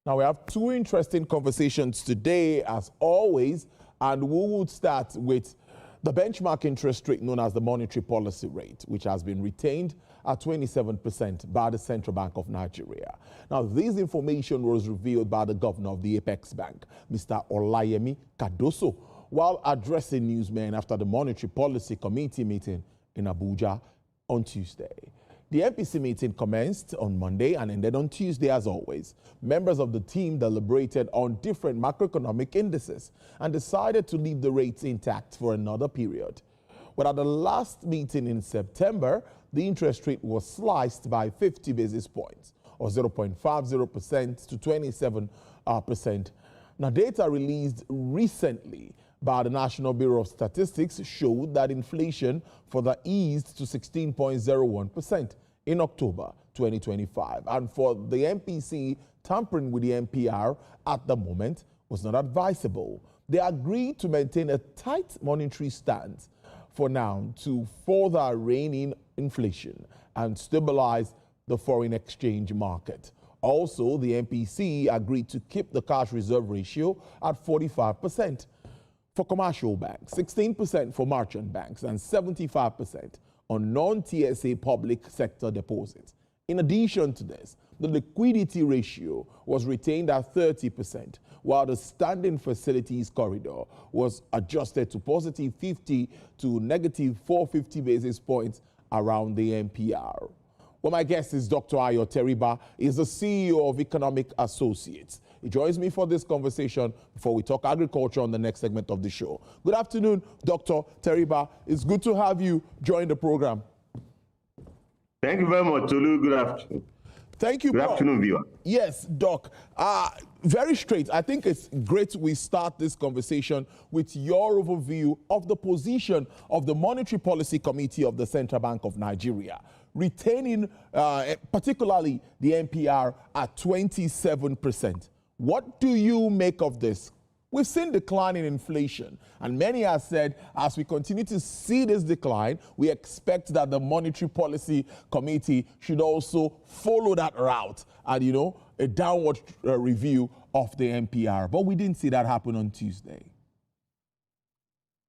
Now, we have two interesting conversations today, as always, and we will start with the benchmark interest rate known as the monetary policy rate, which has been retained at 27% by the Central Bank of Nigeria. Now, this information was revealed by the governor of the Apex Bank, Mr. Olayemi Kadoso, while addressing newsmen after the Monetary Policy Committee meeting in Abuja on Tuesday. The MPC meeting commenced on Monday and ended on Tuesday as always. Members of the team deliberated on different macroeconomic indices and decided to leave the rates intact for another period. But at the last meeting in September, the interest rate was sliced by 50 basis points, or 0.50% to 27%. Now, data released recently by the National Bureau of Statistics showed that inflation further eased to 16.01% in October 2025. And for the MPC, tampering with the MPR at the moment was not advisable. They agreed to maintain a tight monetary stance for now to further rein in inflation and stabilize the foreign exchange market. Also, the MPC agreed to keep the cash reserve ratio at 45% for commercial banks, 16% for merchant banks, and 75% on non-TSA public sector deposits. In addition to this, the liquidity ratio was retained at 30%, while the standing facilities corridor was adjusted to positive 50 to negative 450 basis points around the MPR. Well, my guest is Dr. Ayo Teriba. He's the CEO of Economic Associates. He joins me for this conversation before we talk agriculture on the next segment of the show. Good afternoon, Dr. Teriba. It's good to have you join the program. Thank you very much, Tolu. Good afternoon. Thank you. Good afternoon, viewer. Yes, Doc. Very straight. I think it's great we start this conversation with your overview of the position of the Monetary Policy Committee of the Central Bank of Nigeria, retaining particularly the MPR at 27%. What do you make of this? We've seen decline in inflation, and many have said as we continue to see this decline, we expect that the Monetary Policy Committee should also follow that route and, a downward review of the MPR. But we didn't see that happen on Tuesday.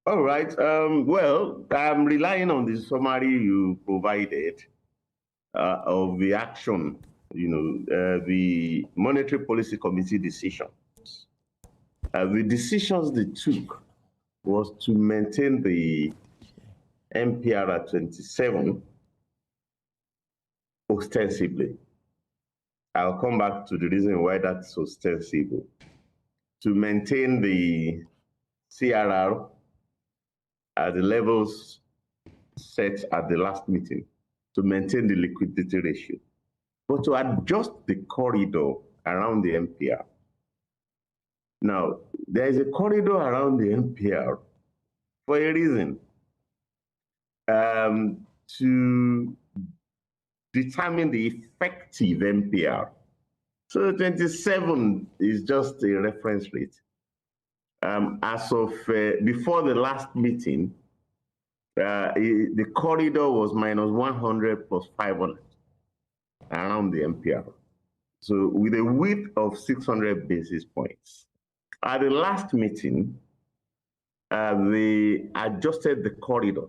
All right. Well, I'm relying on the summary you provided of the action, the Monetary Policy Committee decision. The decisions they took was to maintain the MPR at 27 ostensibly. I'll come back to the reason why that's ostensible. To maintain the CRR at the levels set at the last meeting, to maintain the liquidity ratio, but to adjust the corridor around the MPR. Now, there is a corridor around the MPR for a reason, to determine the effective MPR. So 27 is just a reference rate. As of before the last meeting, the corridor was minus 100 plus 500 around the MPR. So with a width of 600 basis points. At the last meeting, they adjusted the corridor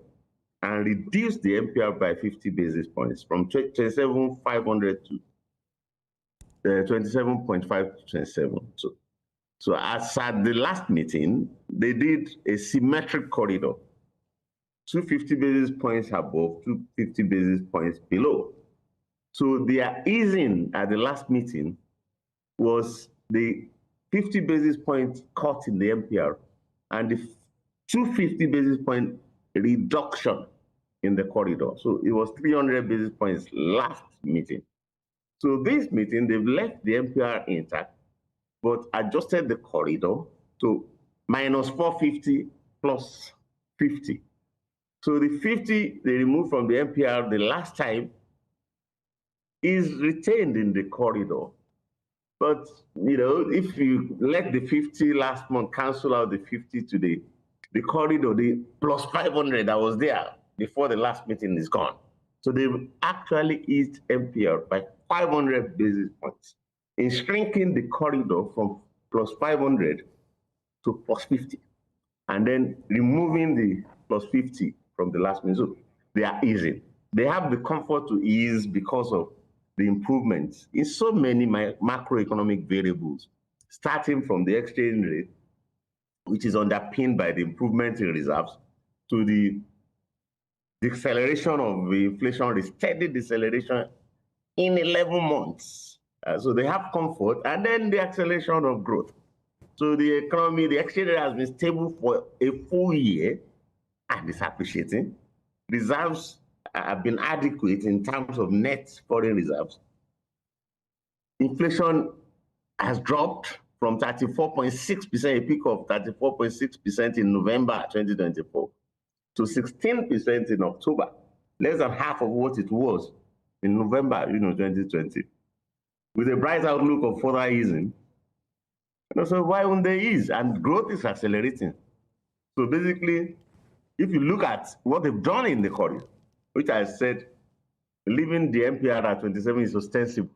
and reduced the MPR by 50 basis points from 27,500 to 27.5 to 27. So as at the last meeting, they did a symmetric corridor, 250 basis points above, 250 basis points below. So their easing at the last meeting was the 50 basis points cut in the MPR and the 250 basis point reduction in the corridor. So it was 300 basis points last meeting. So this meeting, they've left the MPR intact, but adjusted the corridor to minus 450 plus 50. So the 50 they removed from the MPR the last time is retained in the corridor. But, if you let the 50 last month cancel out the 50 today, the corridor, the plus 500 that was there before the last meeting is gone. So they've actually eased MPR by 500 basis points. in shrinking the corridor from plus 500 to plus 50, and then removing the plus 50 from the last meeting. So they are easing. They have the comfort to ease because of the improvements in so many macroeconomic variables, starting from the exchange rate, which is underpinned by the improvement in reserves, to the deceleration of the inflation, the steady deceleration in 11 months. So they have comfort, and then the acceleration of growth. So the economy, the exchange rate has been stable for a full year, and it's appreciating. Reserves have been adequate in terms of net foreign reserves. Inflation has dropped from 34.6%, a peak of 34.6% in November 2024, to 16% in October, less than half of what it was in November 2020. With a bright outlook of further easing, so why won't they ease? And growth is accelerating. So basically, if you look at what they've done in the corridor, which I said, leaving the MPR at 27 is ostensible,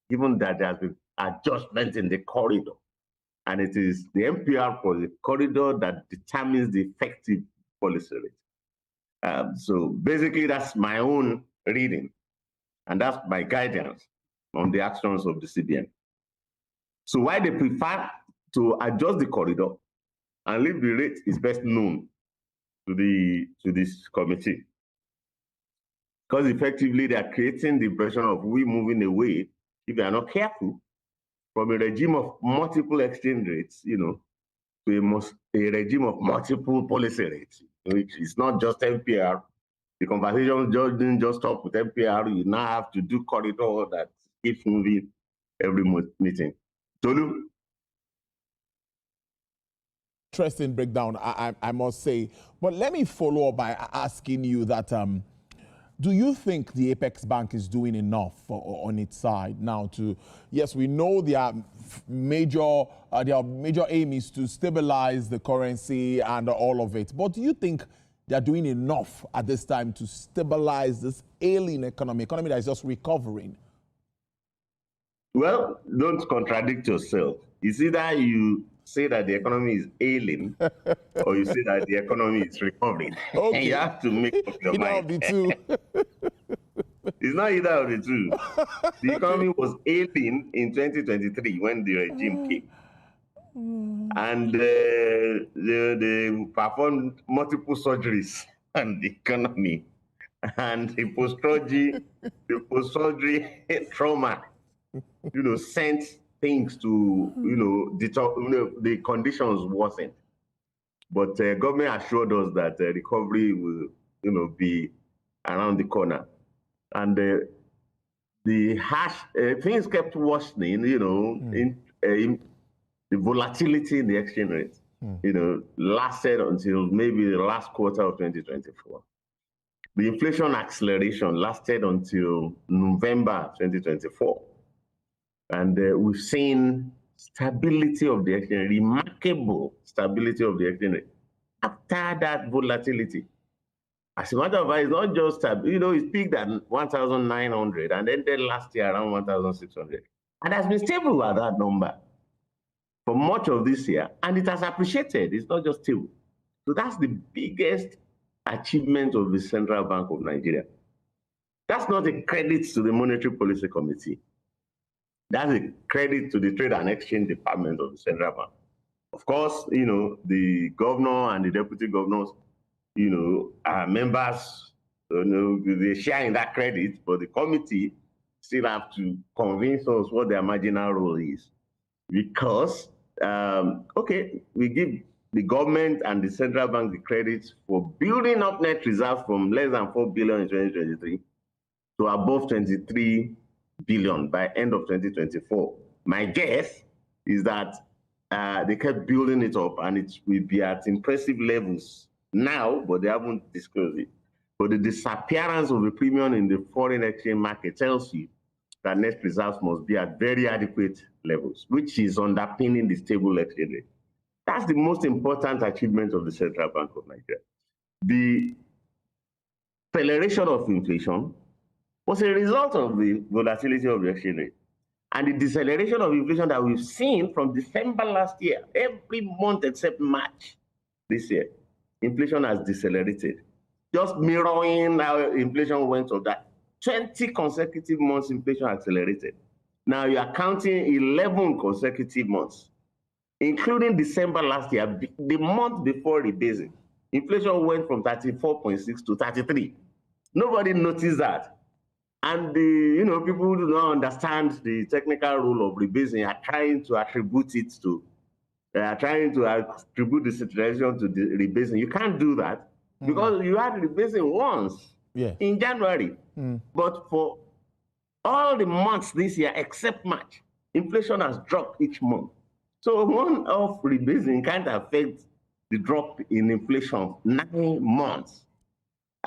given that there has been adjustment in the corridor. And it is the MPR for the corridor that determines the effective policy rate. So basically, that's my own reading, and that's my guidance on the actions of the CBN. So why they prefer to adjust the corridor and leave the rate is best known to this committee, because effectively they are creating the impression of we moving away, if they are not careful, from a regime of multiple exchange rates, to a regime of multiple policy rates, which is not just MPR. The conversation didn't just stop with MPR. You now have to do corridor that keeps moving every meeting. Tolu? Interesting breakdown, I must say. But let me follow up by asking you that, do you think the Apex Bank is doing enough on its side now to, yes, we know their major aim is to stabilize the currency and all of it, but do you think they're doing enough at this time to stabilize this ailing economy that is just recovering? Well, don't contradict yourself. It's either you say that the economy is ailing or you say that the economy is recovering. Okay. And you have to make up your mind. Be two. It's not either of the two. The economy was ailing in 2023 when the regime came. And they performed multiple surgeries on the economy. And the post-surgery trauma, sent things to, the conditions worsened. But government assured us that recovery will, be around the corner. And the harsh things kept worsening, in the volatility in the exchange rate, lasted until maybe the last quarter of 2024. The inflation acceleration lasted until November 2024. And we've seen stability of the exchange rate, remarkable stability of the exchange rate after that volatility. As a matter of fact, it's not just, it peaked at 1,900 and ended last year around 1,600. And has been stable at that number for much of this year. And it has appreciated. It's not just stable. So that's the biggest achievement of the Central Bank of Nigeria. That's not a credit to the Monetary Policy Committee. That's a credit to the Trade and Exchange Department of the Central Bank. Of course, the governor and the deputy governors, are members, they share in that credit, but the committee still have to convince us what their marginal role is. Because, we give the government and the central bank the credit for building up net reserves from less than 4 billion in 2023 to above 23 billion by end of 2024. My guess is that they kept building it up and it will be at impressive levels now, but they haven't disclosed it. But the disappearance of the premium in the foreign exchange market tells you that net reserves must be at very adequate levels, which is underpinning the stable exchange rate. That's the most important achievement of the Central Bank of Nigeria. The acceleration of inflation was a result of the volatility of the exchange rate. And the deceleration of inflation that we've seen from December last year, every month except March this year, inflation has decelerated. Just mirroring how inflation went of that. 20 consecutive months inflation accelerated. Now you are counting 11 consecutive months, including December last year, the month before rebasing. Inflation went from 34.6 to 33. Nobody noticed that. And people who do not understand the technical rule of rebasing are trying to attribute it to, the situation to the rebasing. You can't do that because you had rebasing once in January. But for all the months this year, except March, inflation has dropped each month. So one-off rebasing can't affect the drop in inflation 9 months.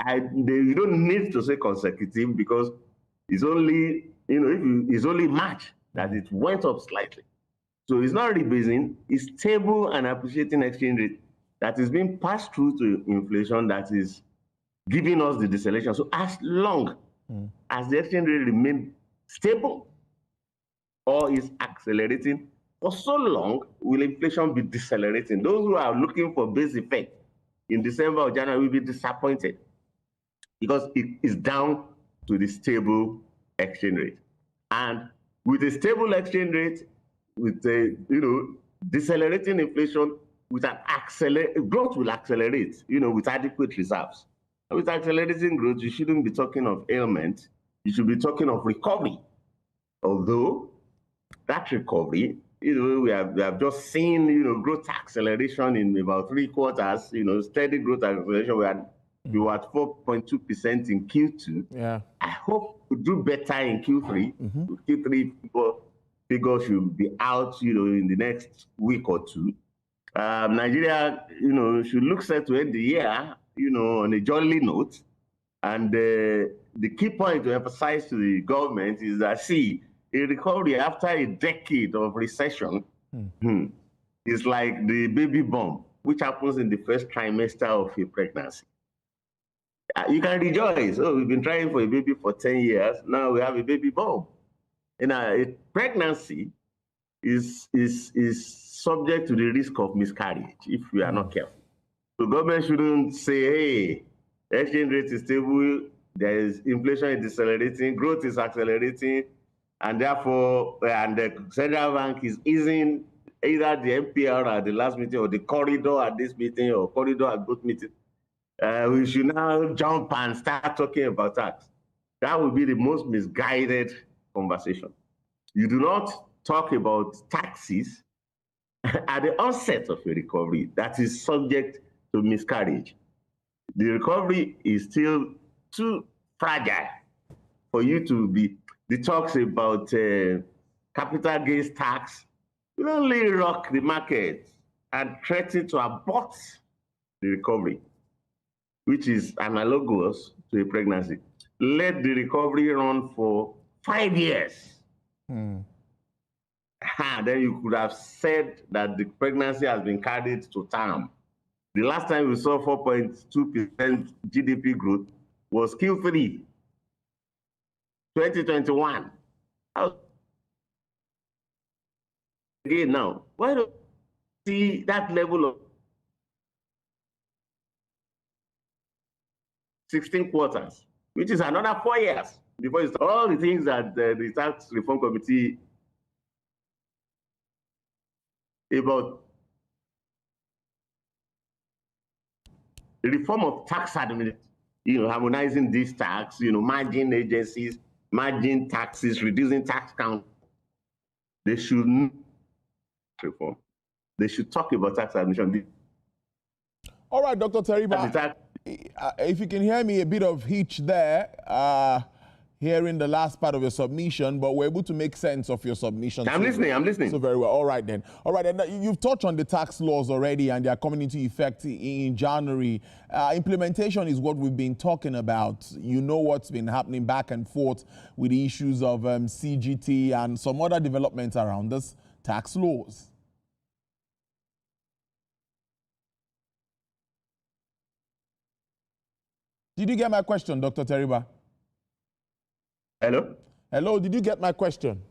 You don't need to say consecutive because it's only, it's only March that it went up slightly. So it's not rebasing, it's stable and appreciating exchange rate that is being passed through to inflation that is giving us the deceleration. So as long as the exchange rate remains stable or is accelerating, for so long will inflation be decelerating. Those who are looking for base effect in December or January will be disappointed because it is down to the stable exchange rate. And with a stable exchange rate, with a decelerating inflation, with an growth will accelerate, with adequate reserves. And with accelerating growth, you shouldn't be talking of ailment, you should be talking of recovery. Although that recovery, we have just seen, growth acceleration in about 3 quarters, steady growth acceleration. We were at 4.2% in Q2. Yeah. I hope we do better in Q3. Q3 figures should be out, in the next week or two. Nigeria, should look set to end the year, on a jolly note. And the key point to emphasize to the government is that, see, a recovery after a decade of recession is like the baby boom, which happens in the first trimester of a pregnancy. You can rejoice. Oh, we've been trying for a baby for 10 years. Now we have a baby boom. A pregnancy is subject to the risk of miscarriage if we are not careful. So government shouldn't say, hey, exchange rate is stable, there is inflation is decelerating, growth is accelerating, and therefore, and the central bank is easing either the MPR at the last meeting or the corridor at this meeting or corridor at both meetings. We should now jump and start talking about tax. That would be the most misguided conversation. You do not talk about taxes at the onset of a recovery that is subject to miscarriage. The recovery is still too fragile for you to be, the talks about capital gains tax will only rock the market and threaten to abort the recovery, which is analogous to a pregnancy. Let the recovery run for 5 years. Then you could have said that the pregnancy has been carried to term. The last time we saw 4.2% GDP growth was Q3 2021. Again now, why don't you see that level of 16 quarters, which is another 4 years before it's all the things that the Tax Reform Committee about the reform of tax administration, harmonizing these tax, merging agencies, merging taxes, reducing tax count. They should not reform. They should talk about tax administration. All right, Dr. Teriba, if you can hear me, a bit of hitch there, hearing the last part of your submission, but we're able to make sense of your submission. I'm listening. So very well. All right, then. You've touched on the tax laws already, and they are coming into effect in January. Implementation is what we've been talking about. You know what's been happening back and forth with the issues of CGT and some other developments around this tax laws. Did you get my question, Dr. Teriba? Hello? Hello, did you get my question?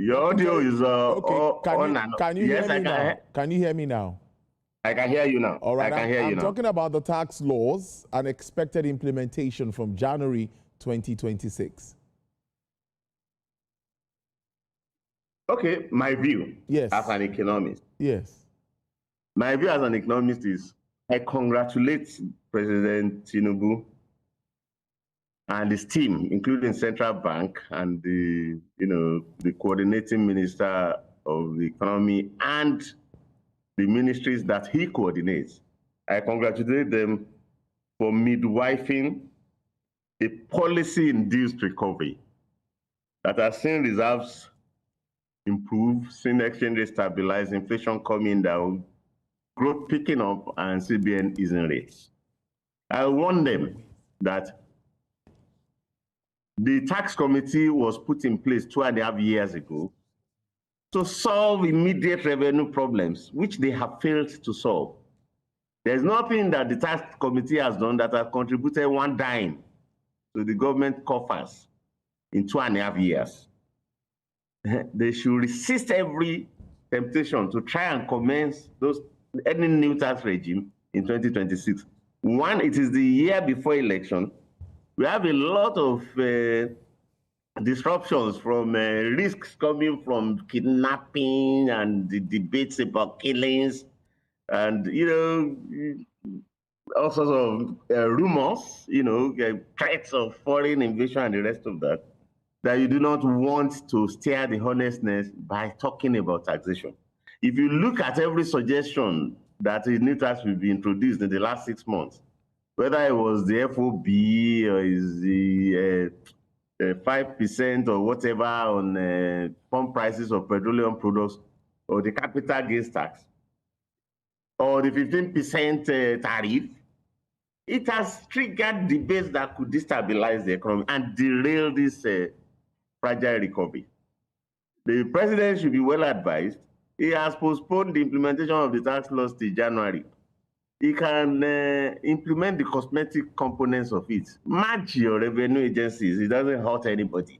Your audio is okay. on and can you yes, hear me now? Can you hear me now? I can hear you now. All right, I can hear you now. I'm talking about the tax laws and expected implementation from January 2026. Okay, my view Yes. as an economist. Yes. My view as an economist is I congratulate President Tinubu and his team, including Central Bank and the coordinating minister of the economy and the ministries that he coordinates. I congratulate them for midwifing a policy-induced recovery that has seen reserves improve, seen exchange rate stabilize, inflation coming down, growth picking up, and CBN easing rates. I warn them that the tax committee was put in place 2.5 years ago to solve immediate revenue problems, which they have failed to solve. There's nothing that the tax committee has done that has contributed one dime to the government coffers in 2.5 years. They should resist every temptation to try and commence any new tax regime in 2026. One, it is the year before election. We have a lot of disruptions from risks coming from kidnapping and the debates about killings and, all sorts of rumors, threats of foreign invasion and the rest of that, that you do not want to steer the honestness by talking about taxation. If you look at every suggestion that a new tax will be introduced in the last 6 months, whether it was the FOB or is the 5% or whatever on pump prices of petroleum products, or the capital gains tax, or the 15% tariff, it has triggered debates that could destabilize the economy and derail this fragile recovery. The president should be well advised. He has postponed the implementation of the tax laws till January. He can implement the cosmetic components of it. Match your revenue agencies. It doesn't hurt anybody.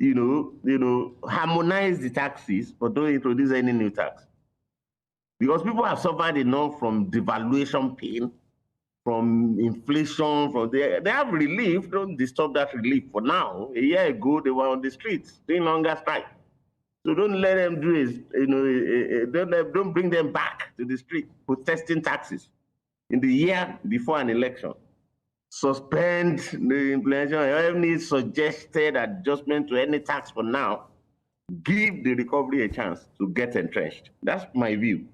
Harmonize the taxes, but don't introduce any new tax. Because people have suffered enough from devaluation pain, from inflation, they have relief. Don't disturb that relief for now. A year ago, they were on the streets doing longer strike. So don't let them do it. Don't bring them back to the street protesting taxes in the year before an election. Suspend the implementation of any suggested adjustment to any tax for now. Give the recovery a chance to get entrenched. That's my view.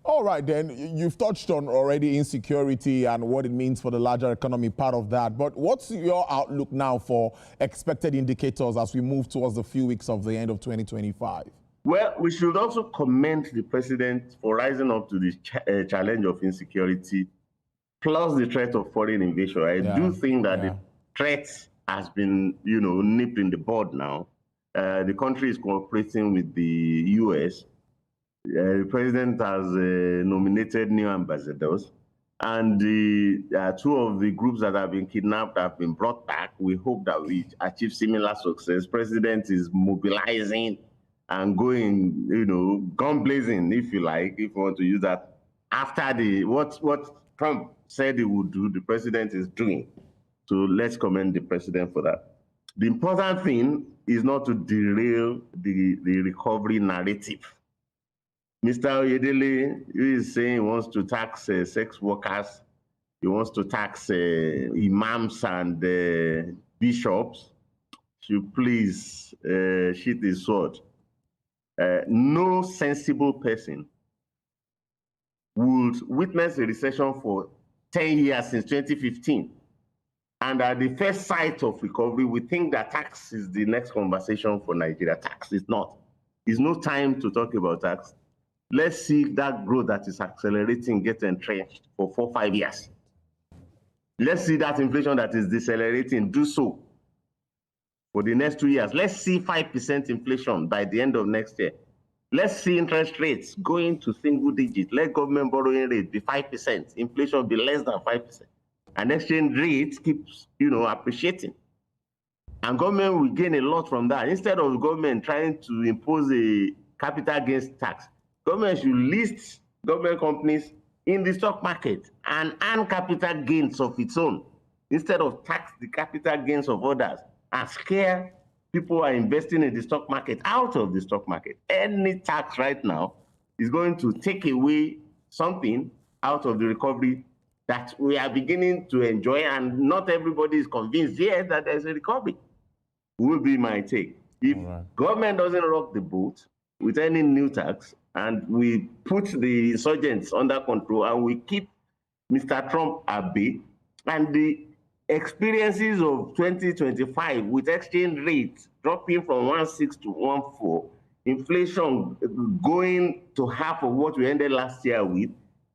All right, then, you've touched on already insecurity and what it means for the larger economy, part of that. But what's your outlook now for expected indicators as we move towards the few weeks of the end of 2025? Well, we should also commend the president for rising up to this challenge of insecurity, plus the threat of foreign invasion. I do think that the threat has been, nipped in the bud now. The country is cooperating with the U.S., the president has nominated new ambassadors, and two of the groups that have been kidnapped have been brought back. We hope that we achieve similar success. President is mobilizing and going, gun blazing, if you like, if you want to use that. After what Trump said he would do, the president is doing. So let's commend the president for that. The important thing is not to derail the recovery narrative. Mr. Oyedele is saying he wants to tax sex workers. He wants to tax imams and bishops. Should please sheath his sword. No sensible person would witness a recession for 10 years since 2015. And at the first sight of recovery, we think that tax is the next conversation for Nigeria. Tax is not. It's no time to talk about tax. Let's see that growth that is accelerating get entrenched for 4-5 years. Let's see that inflation that is decelerating do so for the next 2 years. Let's see 5% inflation by the end of next year. Let's see interest rates going to single digit. Let government borrowing rate be 5%. Inflation be less than 5%. And exchange rate keeps, appreciating. And government will gain a lot from that. Instead of government trying to impose a capital gains tax, government should list government companies in the stock market and earn capital gains of its own, instead of tax the capital gains of others and scare people who are investing in the stock market out of the stock market. Any tax right now is going to take away something out of the recovery that we are beginning to enjoy, and not everybody is convinced yet that there's a recovery. Will be my take. If government doesn't rock the boat with any new tax, and we put the insurgents under control, and we keep Mr. Trump at bay, and the experiences of 2025 with exchange rates dropping from 1.6 to 1.4, inflation going to half of what we ended last year with,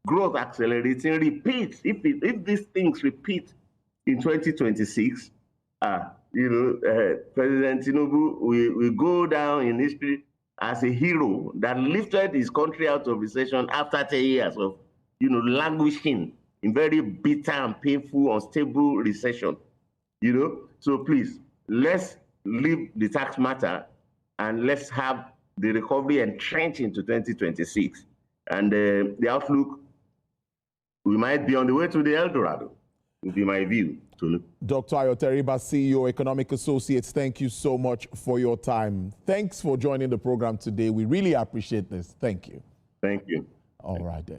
growth accelerating, repeat. If these things repeat in 2026, President Tinubu will go down in history as a hero that lifted his country out of recession after 10 years of, languishing in very bitter and painful, unstable recession. So please, let's leave the tax matter and let's have the recovery entrenched into 2026. And the outlook, we might be on the way to the El Dorado, would be my view. Dr. Ayo Teriba, CEO, Economic Associates, thank you so much for your time. Thanks for joining the program today. We really appreciate this. Thank you. Thank you. All right, then.